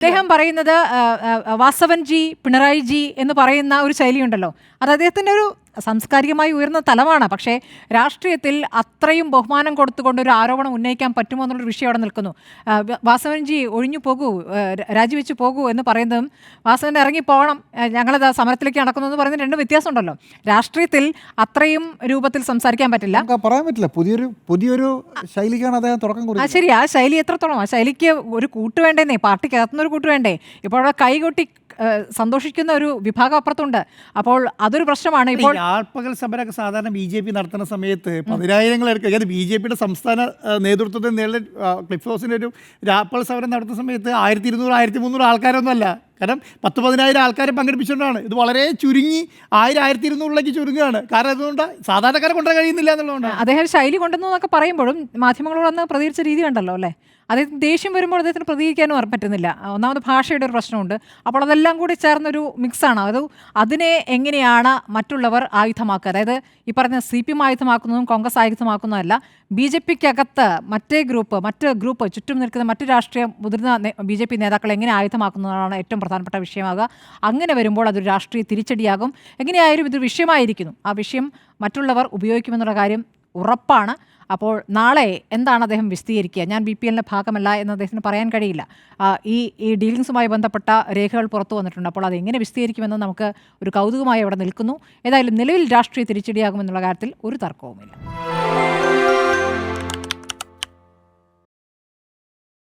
അദ്ദേഹം പറയുന്നത് വാസവൻജി, പിണറായിജി എന്ന് പറയുന്ന ഒരു ശൈലിയുണ്ടല്ലോ, അത് അദ്ദേഹത്തിൻ്റെ ഒരു സാംസ്കാരികമായി ഉയർന്ന തലമാണ്. പക്ഷേ രാഷ്ട്രീയത്തിൽ അത്രയും ബഹുമാനം കൊടുത്തുകൊണ്ട് ഒരു ആരോപണം ഉന്നയിക്കാൻ പറ്റുമോ എന്നുള്ളൊരു വിഷയം അവിടെ നിൽക്കുന്നു. വാസവൻജി ഒഴിഞ്ഞു പോകൂ, രാജിവെച്ച് പോകൂ എന്ന് പറയുന്നതും വാസവൻ ഇറങ്ങി പോകണം, ഞങ്ങളത് സമരത്തിലേക്ക് നടക്കുന്നു എന്ന് പറയുന്നത് രണ്ടും വ്യത്യാസമുണ്ടല്ലോ. രാഷ്ട്രീയത്തിൽ അത്രയും രൂപത്തിൽ സംസാരിക്കാൻ പറ്റില്ല, പറയാൻ പറ്റില്ല. പുതിയൊരു ശൈലിക്കാണ് അദ്ദേഹം തുടക്കം കൊടുക്കുന്നത്. ശരി, ആ ശൈലി എത്രത്തോളം, ആ ശൈലിക്ക് ഒരു കൂട്ട് വേണ്ടേന്നേ, പാർട്ടിക്കകത്തുനിന്നൊരു കൂട്ട് വേണ്ടേ. ഇപ്പോൾ അവിടെ കൈകൊട്ടി സന്തോഷിക്കുന്ന ഒരു വിഭാഗം അപ്പുറത്തുണ്ട്. അപ്പോൾ അതൊരു പ്രശ്നമാണ്. ഇപ്പോൾ ആൾപ്പകൽ സമരമൊക്കെ സാധാരണ BJP നടത്തുന്ന സമയത്ത് 10,000 BJPയുടെ സംസ്ഥാന നേതൃത്വത്തിൽ നേരിൽ ക്ലിഫ് ഹൗസിൻ്റെ ഒരു രാപ്പകൽ സമരം നടത്തുന്ന സമയത്ത് 1200 1300 ആൾക്കാരൊന്നും അല്ല. കാരണം 10,000 ആൾക്കാരെ പങ്കെടുപ്പിച്ചുകൊണ്ടാണ്. ഇത് വളരെ ചുരുങ്ങി 1000-1200 ചുരുങ്ങുകയാണ്. കാരണം അതുകൊണ്ട് സാധാരണക്കാരെ കൊണ്ടുവരാൻ കഴിയുന്നില്ല എന്നുള്ളതുകൊണ്ട് അദ്ദേഹം ശൈലി കൊണ്ടുവന്നതൊക്കെ പറയുമ്പോഴും മാധ്യമങ്ങളോട് അന്ന് പ്രതികരിച്ച രീതി കണ്ടല്ലോ അല്ലേ. അദ്ദേഹത്തിന് ദേഷ്യം വരുമ്പോൾ അദ്ദേഹത്തിന് പ്രതികരിക്കാനും പറ്റുന്നില്ല. ഒന്നാമത് ഭാഷയുടെ ഒരു പ്രശ്നമുണ്ട്. അപ്പോൾ അതെല്ലാം കൂടി ചേർന്നൊരു മിക്സാണ്. അതിനെ എങ്ങനെയാണ് മറ്റുള്ളവർ ആയുധമാക്കുക, അതായത് ഈ പറഞ്ഞ CPM ആയുധമാക്കുന്നതും കോൺഗ്രസ് ആയുധമാക്കുന്നതല്ല, BJPക്കകത്ത് മറ്റ് ഗ്രൂപ്പ് ചുറ്റും നിൽക്കുന്ന മറ്റു രാഷ്ട്രീയ മുതിർന്ന BJP നേതാക്കളെ എങ്ങനെ ആയുധമാക്കുന്നതാണ് ഏറ്റവും പ്രധാനപ്പെട്ട വിഷയമാകുക. അങ്ങനെ വരുമ്പോൾ അതൊരു രാഷ്ട്രീയ തിരിച്ചടിയാകും. എങ്ങനെയായാലും ഇതൊരു വിഷയമായിരിക്കുന്നു. ആ വിഷയം മറ്റുള്ളവർ ഉപയോഗിക്കുമെന്നുള്ള കാര്യം ഉറപ്പാണ്. അപ്പോൾ നാളെ എന്താണ് അദ്ദേഹം വിശദീകരിക്കുക? ഞാൻ BPLൻ്റെ ഭാഗമല്ല എന്ന് അദ്ദേഹത്തിന് പറയാൻ കഴിയില്ല. ഈ ഡീലിങ്സുമായി ബന്ധപ്പെട്ട രേഖകൾ പുറത്തു വന്നിട്ടുണ്ട്. അപ്പോൾ അതെങ്ങനെ വിശദീകരിക്കുമെന്ന് നമുക്ക് ഒരു കൗതുകമായി അവിടെ നിൽക്കുന്നു. ഏതായാലും നിലവിൽ രാഷ്ട്രീയ തിരിച്ചടിയാകുമെന്നുള്ള കാര്യത്തിൽ ഒരു തർക്കവുമില്ല.